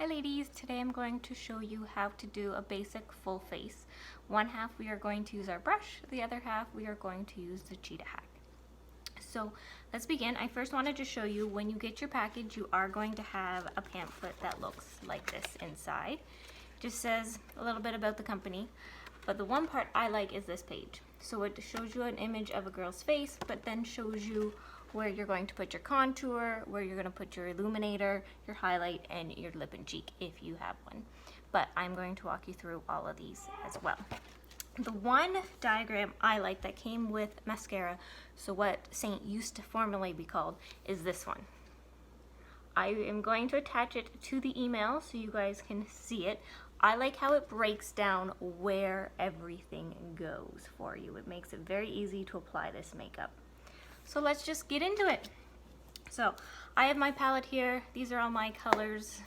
Hi ladies, today I'm going to show you how to do a basic full face. One half we are going to use our brush, the other half we are going to use the Cheetah hack. So let's begin. I first wanted to show you when you get your package, you are going to have a pamphlet that looks like this inside. It just says a little bit about the company, but the one part I like is this page. So it shows you an image of a girl's face, but then shows you where you're going to put your contour, where you're going to put your illuminator, your highlight, and your lip and cheek if you have one. But I'm going to walk you through all of these as well. The one diagram I like that came with mascara, so what Seint used to formerly be called, is this one. I am going to attach it to the email so you guys can see it. I like how it breaks down where everything goes for you. It makes it very easy to apply this makeup. So let's just get into it. So I have my palette here. These are all my colors.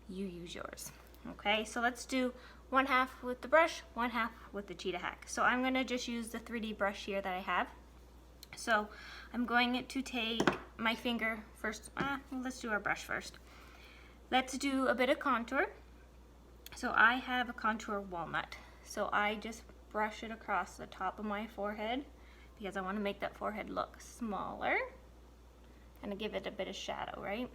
You use yours. Okay, so let's do one half with the brush, one half with the Cheetah hack. So I'm gonna just use the 3D brush here that I have. So I'm going to take my finger first. Let's do our brush first. Let's do a bit of contour. So I have a contour walnut. So I just brush it across the top of my forehead, because I want to make that forehead look smaller and to give it a bit of shadow, right?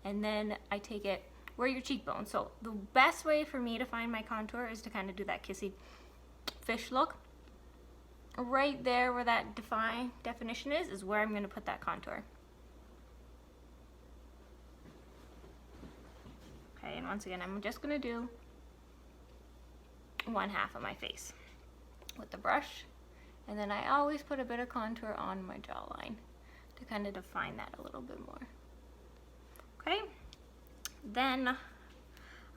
And then I take it where your cheekbone. So the best way for me to find my contour is to kind of do that kissy fish look. Right there where that definition is where I'm going to put that contour. Okay, and once again, I'm just going to do one half of my face with the brush. And then I always put a bit of contour on my jawline to kind of define that a little bit more. Okay, then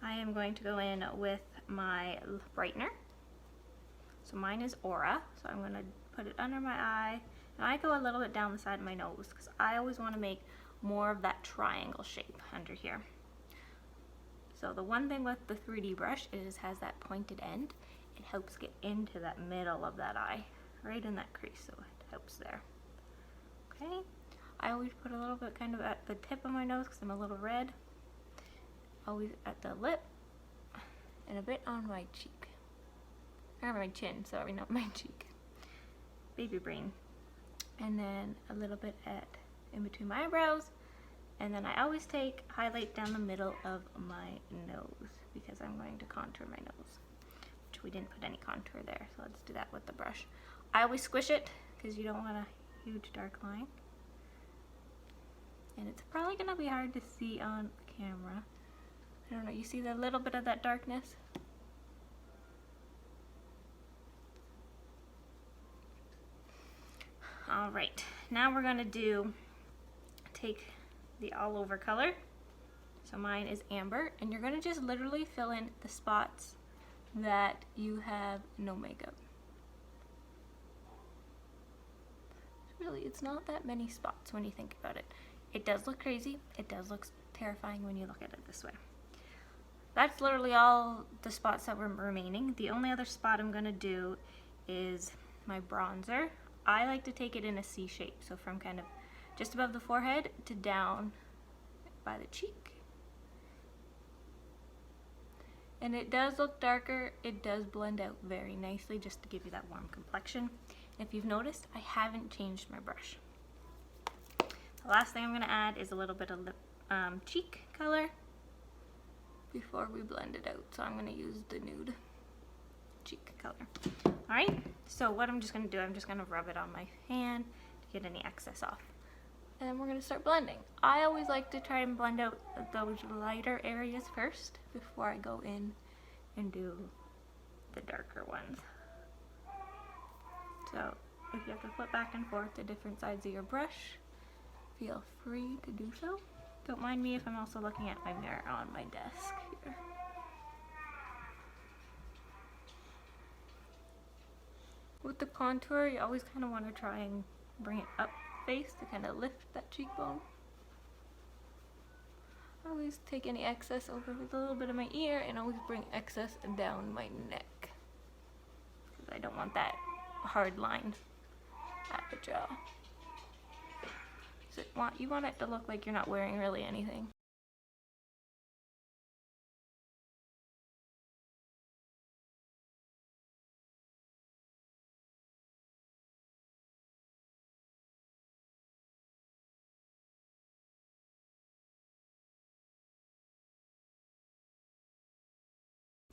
I am going to go in with my brightener. So mine is Aura, so I'm going to put it under my eye. And I go a little bit down the side of my nose because I always want to make more of that triangle shape under here. So the one thing with the 3D brush is it has that pointed end. It helps get into that middle of that eye, right in that crease, so it helps there. Okay, I always put a little bit kind of at the tip of my nose because I'm a little red. Always at the lip and a bit on my cheek, or my chin, sorry, not my cheek. Baby brain. And then a little bit in between my eyebrows. And then I always take highlight down the middle of my nose because I'm going to contour my nose, which we didn't put any contour there, so let's do that with the brush. I always squish it because you don't want a huge dark line. And it's probably going to be hard to see on camera. I don't know, you see the little bit of that darkness? Alright, now we're going to take the all over color. So mine is amber, and you're going to just literally fill in the spots that you have no makeup. Really, it's not that many spots when you think about it. It does look crazy. It does look terrifying when you look at it this way. That's literally all the spots that were remaining. The only other spot I'm going to do is my bronzer. I like to take it in a C shape, so from kind of just above the forehead to down by the cheek. And it does look darker. It does blend out very nicely just to give you that warm complexion. If you've noticed, I haven't changed my brush. The last thing I'm going to add is a little bit of lip, cheek color before we blend it out. So I'm going to use the nude cheek color. Alright, so what I'm just going to do, I'm just going to rub it on my hand to get any excess off. And then we're going to start blending. I always like to try and blend out those lighter areas first before I go in and do the darker ones. So if you have to flip back and forth to different sides of your brush, feel free to do so. Don't mind me if I'm also looking at my mirror on my desk here. With the contour, you always kind of want to try and bring it up face to kind of lift that cheekbone. I always take any excess over with a little bit of my ear and always bring excess down my neck because I don't want that hard line at the jaw. So you want it to look like you're not wearing really anything.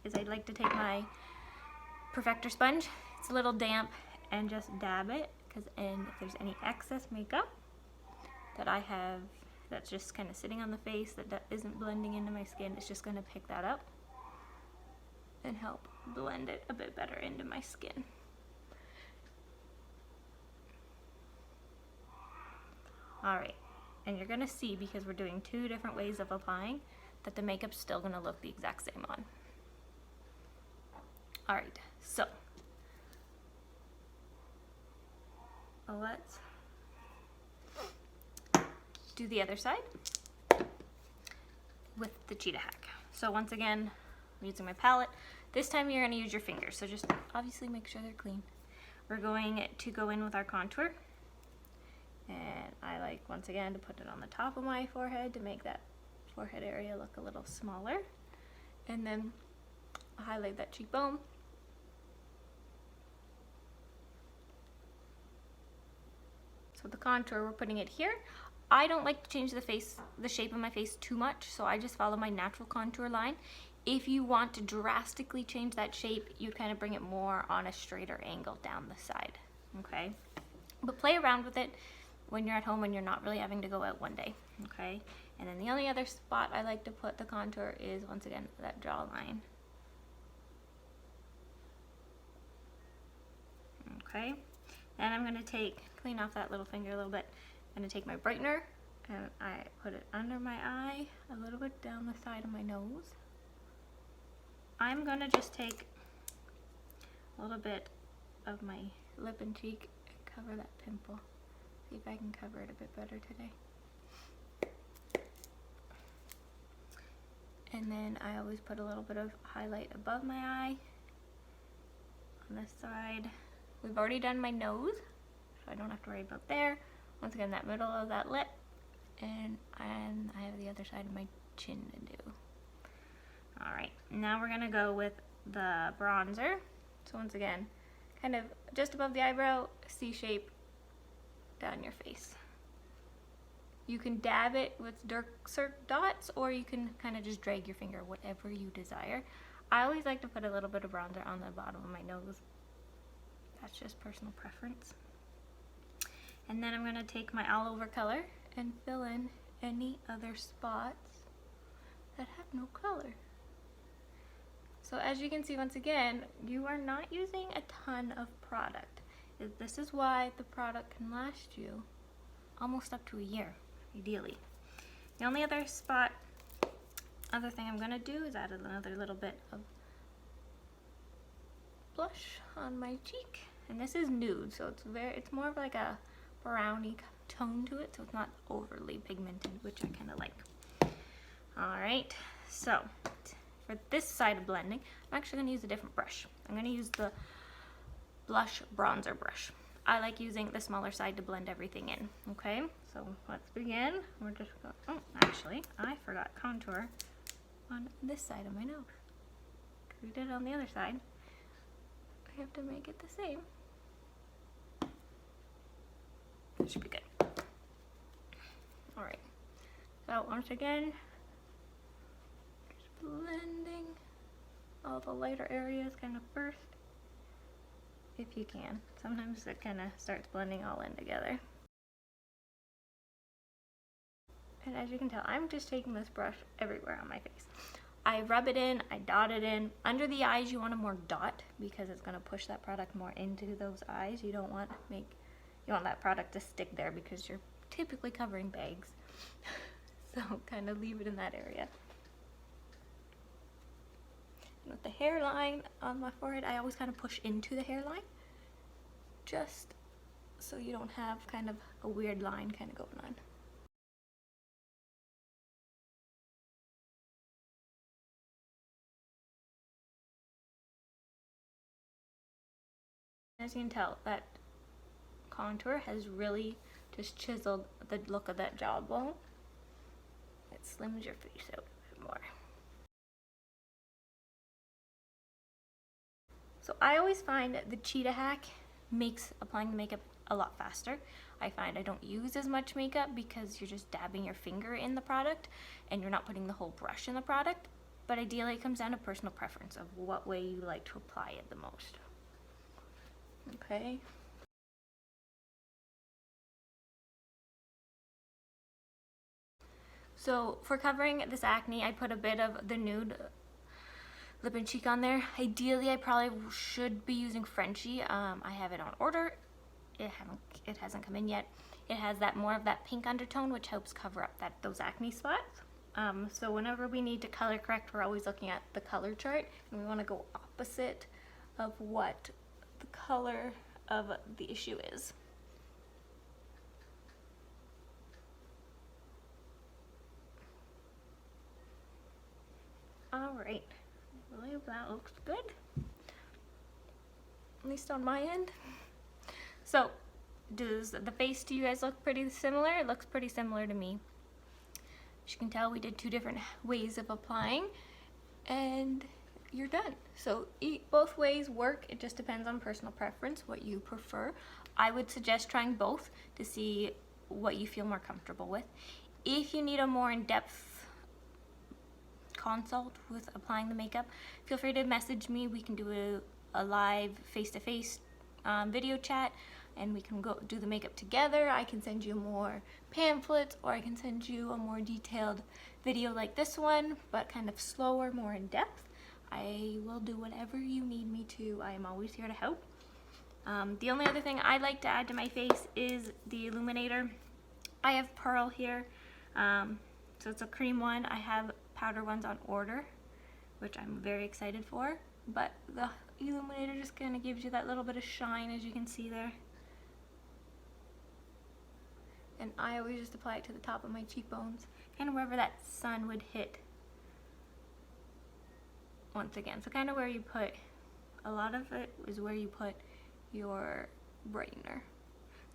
is I like to take my perfector sponge, it's a little damp, and just dab it, and if there's any excess makeup that I have that's just kind of sitting on the face that isn't blending into my skin, it's just going to pick that up and help blend it a bit better into my skin. Alright, and you're going to see, because we're doing two different ways of applying, that the makeup's still going to look the exact same on. Alright, so let's do the other side with the Cheetah hack. So once again, I'm using my palette. This time you're going to use your fingers, so just obviously make sure they're clean. We're going to go in with our contour, and I like, once again, to put it on the top of my forehead to make that forehead area look a little smaller, and then highlight that cheekbone. So the contour, we're putting it here. I don't like to change the shape of my face too much, so I just follow my natural contour line. If you want to drastically change that shape, you'd kind of bring it more on a straighter angle down the side, okay? But play around with it when you're at home and you're not really having to go out one day, okay? And then the only other spot I like to put the contour is, once again, that jawline. Okay, then I'm going to clean off that little finger a little bit. I'm going to take my brightener and I put it under my eye, a little bit down the side of my nose. I'm going to just take a little bit of my lip and cheek and cover that pimple. See if I can cover it a bit better today. And then I always put a little bit of highlight above my eye on this side. We've already done my nose, so I don't have to worry about there. Once again, that middle of that lip, and I have the other side of my chin to do. Alright, now we're going to go with the bronzer. So once again, kind of just above the eyebrow, C shape down your face. You can dab it with dark dots, or you can kind of just drag your finger, whatever you desire. I always like to put a little bit of bronzer on the bottom of my nose. That's just personal preference. And then I'm going to take my all over color and fill in any other spots that have no color. So as you can see, once again, you are not using a ton of product. This is why the product can last you almost up to a year, ideally. The only other thing I'm going to do is add another little bit of blush on my cheek. And this is nude, so it's more of like a brownie tone to it, so it's not overly pigmented, which I kind of like. Alright, so for this side of blending, I'm actually going to use a different brush. I'm going to use the blush bronzer brush. I like using the smaller side to blend everything in, okay? So let's begin. We're just going, oh, actually, I forgot contour on this side of my nose. We did it on the other side. I have to make it the same. That should be good. Alright, so once again, just blending all the lighter areas kind of first, if you can. Sometimes it kind of starts blending all in together. And as you can tell, I'm just taking this brush everywhere on my face. I rub it in, I dot it in. Under the eyes, you want a more dot because it's going to push that product more into those eyes. You don't want you want that product to stick there because you're typically covering bags. So kind of leave it in that area. And with the hairline on my forehead, I always kind of push into the hairline, just so you don't have kind of a weird line kind of going on. As you can tell, that contour has really just chiseled the look of that jawbone. It slims your face out a bit more. So I always find the Cheetah hack makes applying the makeup a lot faster. I find I don't use as much makeup because you're just dabbing your finger in the product and you're not putting the whole brush in the product. but ideally it comes down to personal preference of what way you like to apply it the most. Okay. So for covering this acne, I put a bit of the nude lip and cheek on there. Ideally, I probably should be using Frenchie. I have it on order. It hasn't come in yet. It has that more of that pink undertone, which helps cover up those acne spots. So whenever we need to color correct, we're always looking at the color chart, and we want to go opposite of what the color of the issue is. Alright, I believe that looks good, at least on my end. So, does the face to you guys look pretty similar? It looks pretty similar to me. As you can tell, we did 2 different ways of applying, and you're done. So both ways work. It just depends on personal preference, what you prefer. I would suggest trying both to see what you feel more comfortable with. If you need a more in-depth consult with applying the makeup, feel free to message me. We can do a live face-to-face video chat, and we can go do the makeup together. I can send you more pamphlets, or I can send you a more detailed video like this one, but kind of slower, more in depth. I will do whatever you need me to. I am always here to help. The only other thing I like to add to my face is the illuminator. I have Pearl here, so it's a cream one. I have powder ones on order, which I'm very excited for, but the illuminator just kind of gives you that little bit of shine, as you can see there. And I always just apply it to the top of my cheekbones, kind of wherever that sun would hit. Once again, so kind of where you put, a lot of it is where you put your brightener.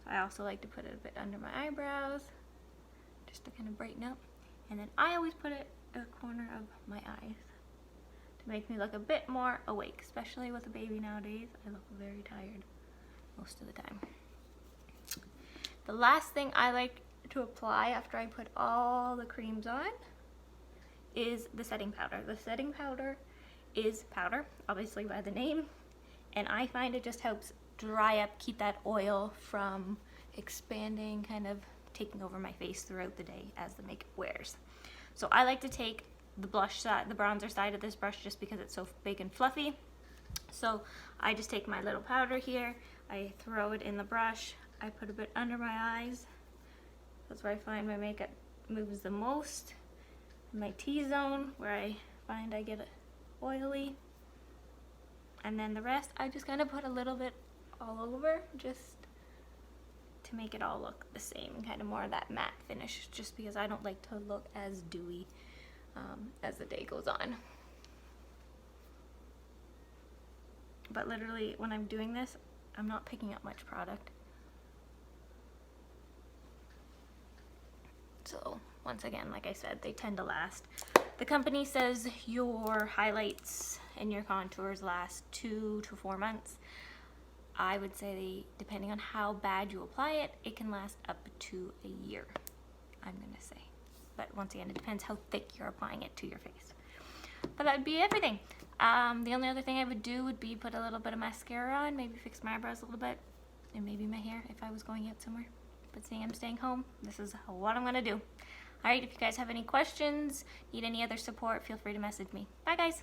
So I also like to put it a bit under my eyebrows, just to kind of brighten up. And then I always put it at the corner of my eyes to make me look a bit more awake, especially with a baby nowadays. I look very tired most of the time. The last thing I like to apply after I put all the creams on is the setting powder. The setting powder is powder, obviously by the name, and I find it just helps dry up, keep that oil from expanding, kind of taking over my face throughout the day as the makeup wears. So I like to take the blush side, the bronzer side of this brush, just because it's so big and fluffy. So I just take my little powder here, I throw it in the brush, I put a bit under my eyes. That's where I find my makeup moves the most. My T-zone, where I find I get it oily. And then the rest, I just kind of put a little bit all over, just to make it all look the same, and kind of more of that matte finish, just because I don't like to look as dewy as the day goes on. But literally, when I'm doing this, I'm not picking up much product. So once again, like I said, they tend to last. The company says your highlights and your contours last 2 to 4 months. I would say, depending on how bad you apply it, it can last up to a year, I'm gonna say. But once again, it depends how thick you're applying it to your face. But that would be everything. The only other thing I would do would be put a little bit of mascara on, maybe fix my eyebrows a little bit, and maybe my hair if I was going out somewhere. But seeing I'm staying home, this is what I'm gonna do. Alright, if you guys have any questions, need any other support, feel free to message me. Bye guys!